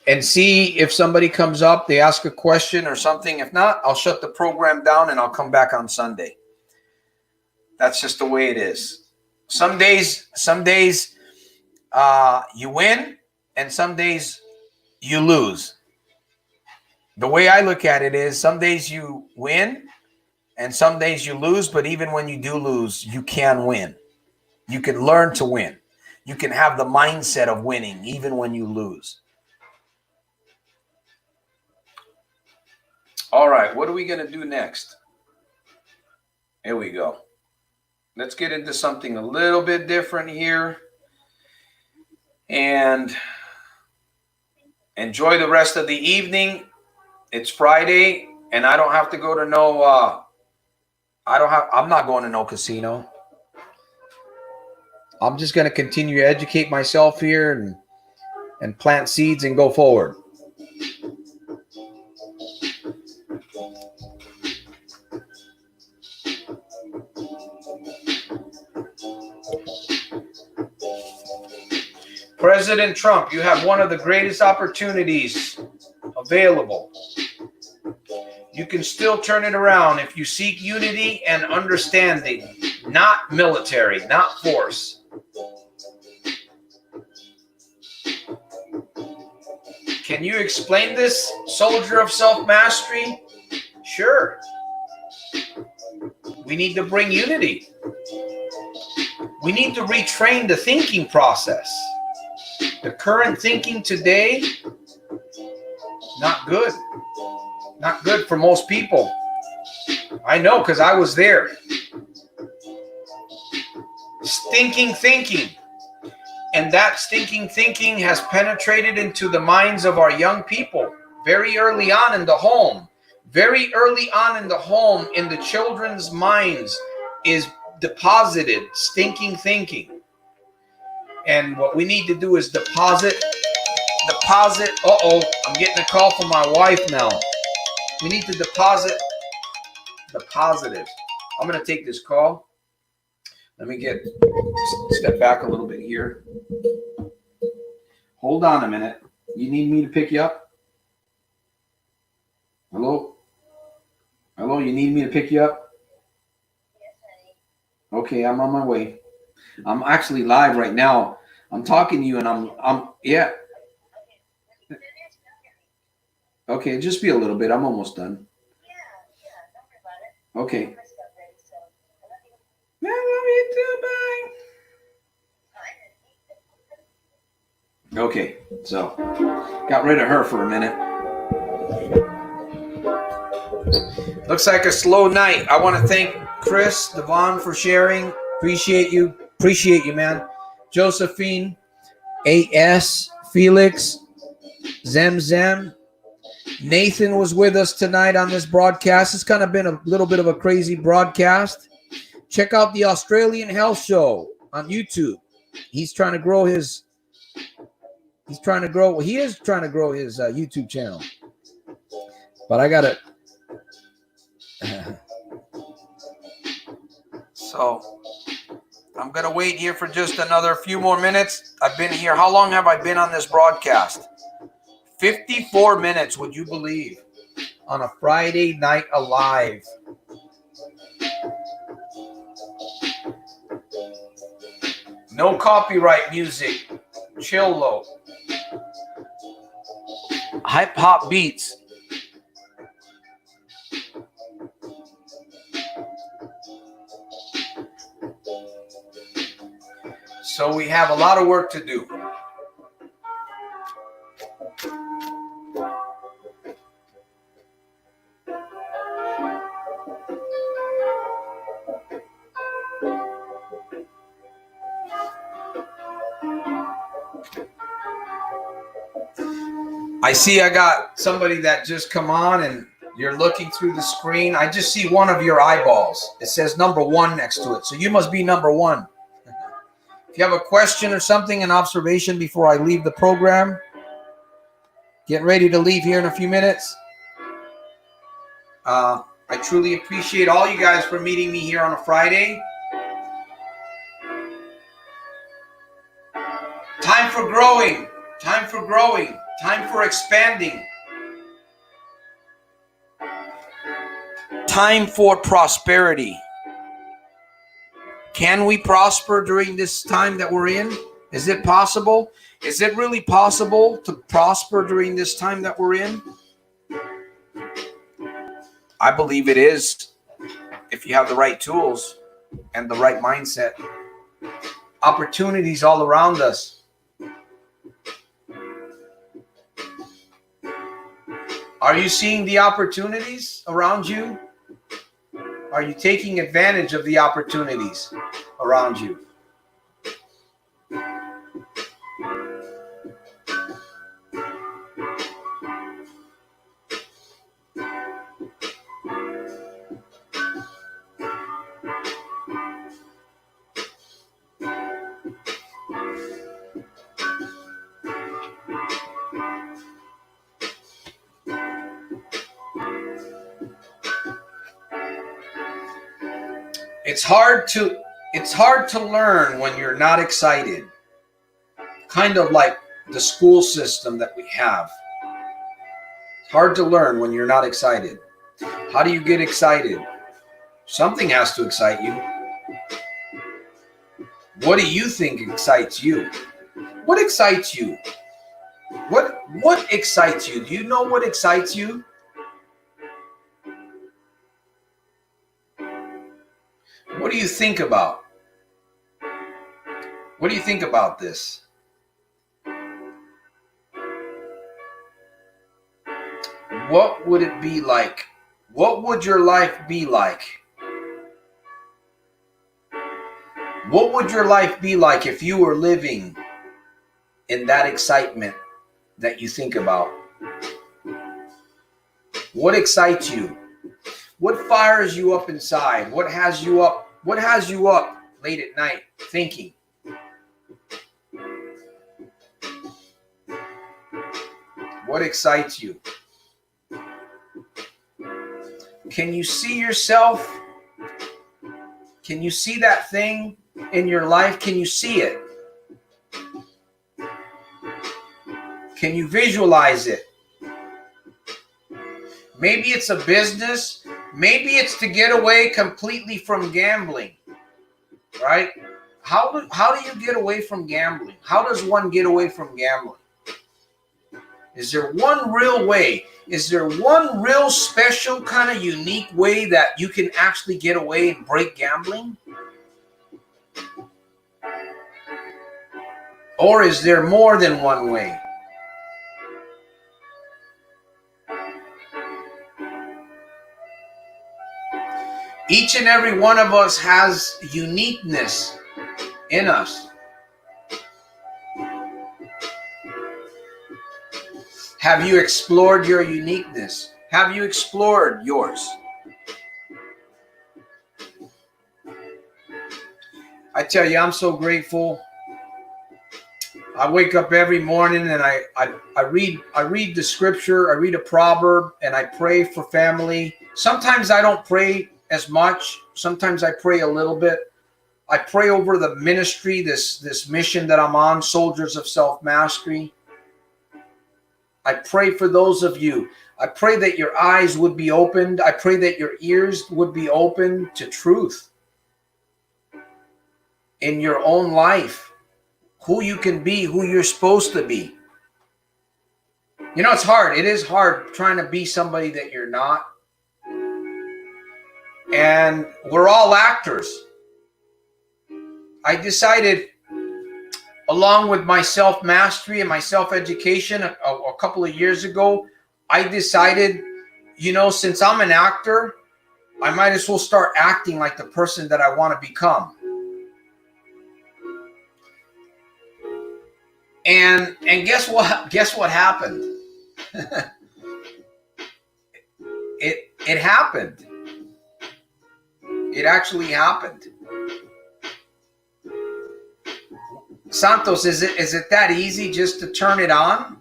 [SPEAKER 1] And see if somebody comes up, they ask a question or something. If not, I'll shut the program down and I'll come back on Sunday. That's just the way it is. Some days you win and some days you lose. The way I look at it is some days you win and some days you lose, but even when you do lose, you can win. You can learn to win. You can have the mindset of winning even when you lose. All right, what are we going to do next? Here we go. Let's get into something a little bit different here and enjoy the rest of the evening. It's Friday and I don't have to go to I'm not going to no casino. I'm just going to continue to educate myself here and plant seeds and go forward. President Trump, you have one of the greatest opportunities available. You can still turn it around if you seek unity and understanding, not military, not force. Can you explain this, soldier of self-mastery? Sure. We need to bring unity. We need to retrain the thinking process. The current thinking today, not good. Not good for most people. I know because I was there. Stinking thinking. And that stinking thinking has penetrated into the minds of our young people very early on in the home. Very early on in the home, in the children's minds, is deposited stinking thinking. And what we need to do is deposit. Uh-oh, I'm getting a call from my wife now. We need to deposit the positives. I'm going to take this call. Let me step back a little bit here. Hold on a minute. You need me to pick you up? Hello? Hello, you need me to pick you up?
[SPEAKER 4] Yes, honey.
[SPEAKER 1] Okay, I'm on my way. I'm actually live right now. I'm talking to you and yeah. Okay, just be a little bit. I'm almost done.
[SPEAKER 4] Yeah, don't worry about it.
[SPEAKER 1] Okay.
[SPEAKER 4] I
[SPEAKER 1] I love you too, bye. Okay, so got rid of her for a minute. Looks like a slow night. I want to thank Chris, Devon for sharing. Appreciate you, man. Josephine, A.S., Felix, Zem Zem. Nathan was with us tonight on this broadcast. It's kind of been a little bit of a crazy broadcast. Check out the Australian Health Show on YouTube. He is trying to grow his YouTube channel. But I got it. So I'm going to wait here for just another few more minutes. I've been here. How long have I been on this broadcast? 54 minutes, would you believe? On a Friday night alive. No copyright music. Chill low. Hip hop beats. So we have a lot of work to do. I see I got somebody that just come on and you're looking through the screen. I just see one of your eyeballs. It says number 1 next to it. So you must be number 1. If you have a question or something, an observation before I leave the program, get ready to leave here in a few minutes. I truly appreciate all you guys for meeting me here on a Friday. Time for growing. Time for growing. Time for expanding. Time for prosperity. Can we prosper during this time that we're in? Is it possible? Is it really possible to prosper during this time that we're in? I believe it is, if you have the right tools and the right mindset. Opportunities all around us. Are you seeing the opportunities around you? Are you taking advantage of the opportunities around you? It's hard to learn when you're not excited. Kind of like the school system that we have. It's hard to learn when you're not excited. How do you get excited? Something has to excite you. What do you think excites you? What excites you? What excites you? Do you know what excites you? What do you think about? What do you think about this? What would it be like? What would your life be like? What would your life be like if you were living in that excitement that you think about? What excites you? What fires you up inside? What has you up? What has you up late at night thinking? What excites you? Can you see yourself? Can you see that thing in your life? Can you see it? Can you visualize it? Maybe it's a business. Maybe it's to get away completely from gambling, right? How do you get away from gambling? How does one get away from gambling? Is there one real way? Is there one real special kind of unique way that you can actually get away and break gambling? Or is there more than one way? Each and every one of us has uniqueness in us. Have you explored your uniqueness? Have you explored yours? I tell you, I'm so grateful. I wake up every morning and I read the scripture, I read a proverb, and I pray for family. Sometimes I don't pray as much. Sometimes I pray a little bit. I pray over the ministry, this mission that I'm on, Soldiers of Self-Mastery. I pray for those of you. I pray that your eyes would be opened. I pray that your ears would be open to truth in your own life, who you can be, who you're supposed to be. You know, it's hard. It is hard trying to be somebody that you're not. And we're all actors. I decided, along with my self-mastery and my self-education a couple of years ago, I decided, you know, since I'm an actor, I might as well start acting like the person that I want to become. And guess what? Guess what happened? It happened. It actually happened. Santos, is it that easy just to turn it on?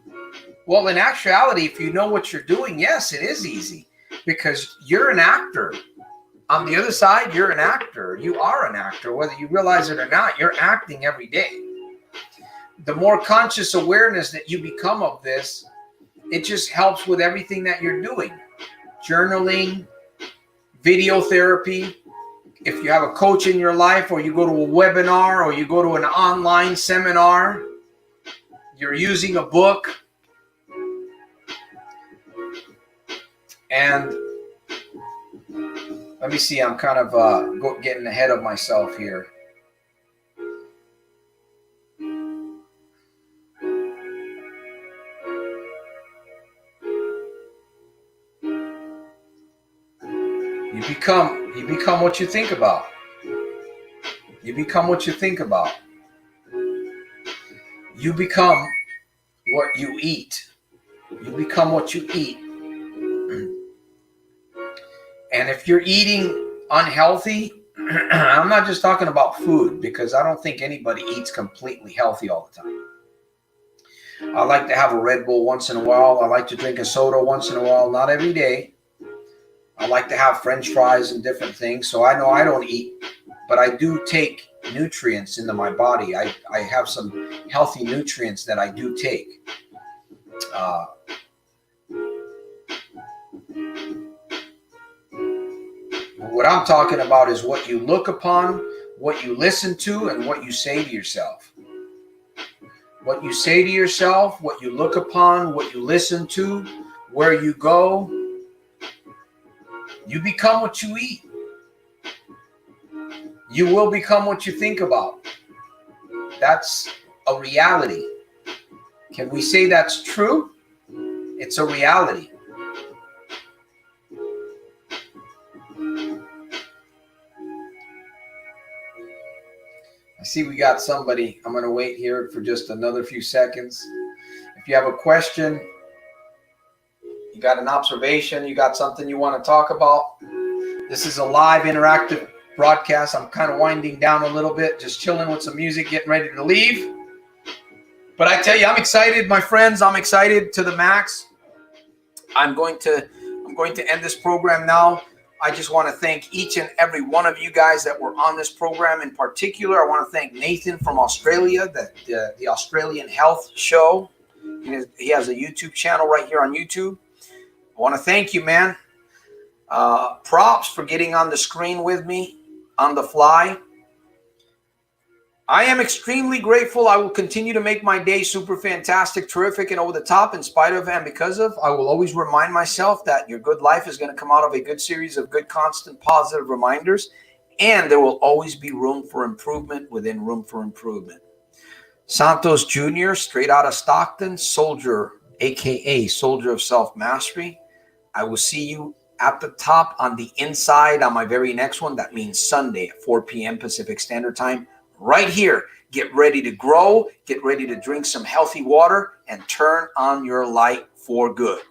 [SPEAKER 1] Well, in actuality, if you know what you're doing, yes, it is easy, because you're an actor. On the other side, you're an actor. You are an actor, whether you realize it or not. You're acting every day. The more conscious awareness that you become of this, it just helps with everything that you're doing. Journaling, video therapy, if you have a coach in your life, or you go to a webinar, or you go to an online seminar, you're using a book, and let me see, I'm kind of getting ahead of myself here. You become what you think about. You become what you think about. You become what you eat. You become what you eat. And if you're eating unhealthy, I'm not just talking about food, because I don't think anybody eats completely healthy all the time. I like to have a Red Bull once in a while. I like to drink a soda once in a while, not every day. I like to have French fries and different things. So I know I don't eat, but I do take nutrients into my body. I have some healthy nutrients that I do take. What I'm talking about is what you look upon, what you listen to, and what you say to yourself. What you say to yourself, what you look upon, what you listen to, where you go, you become what you eat. You will become what you think about. That's a reality. Can we say that's true? It's a reality. I see we got somebody. I'm going to wait here for just another few seconds. If you have a question, you got an observation, you got something you want to talk about, this is a live interactive broadcast. I'm kind of winding down a little bit, just chilling with some music, getting ready to leave. But I tell you, I'm excited, my friends. I'm excited to the max. I'm going to end this program now. I just want to thank each and every one of you guys that were on this program. In particular, I want to thank Nathan from Australia, the Australian Health Show. He has a YouTube channel right here on YouTube. I want to thank you, man. Props for getting on the screen with me on the fly. I am extremely grateful. I will continue to make my day super fantastic, terrific, and over the top in spite of and because of. I will always remind myself that your good life is going to come out of a good series of good, constant, positive reminders, and there will always be room for improvement within room for improvement. Santos Jr., straight out of Stockton, soldier, A.K.a. soldier of self-mastery. I will see you at the top on the inside on my very next one. That means Sunday at 4 p.m. Pacific Standard Time. Right here. Get ready to grow. Get ready to drink some healthy water and turn on your light for good.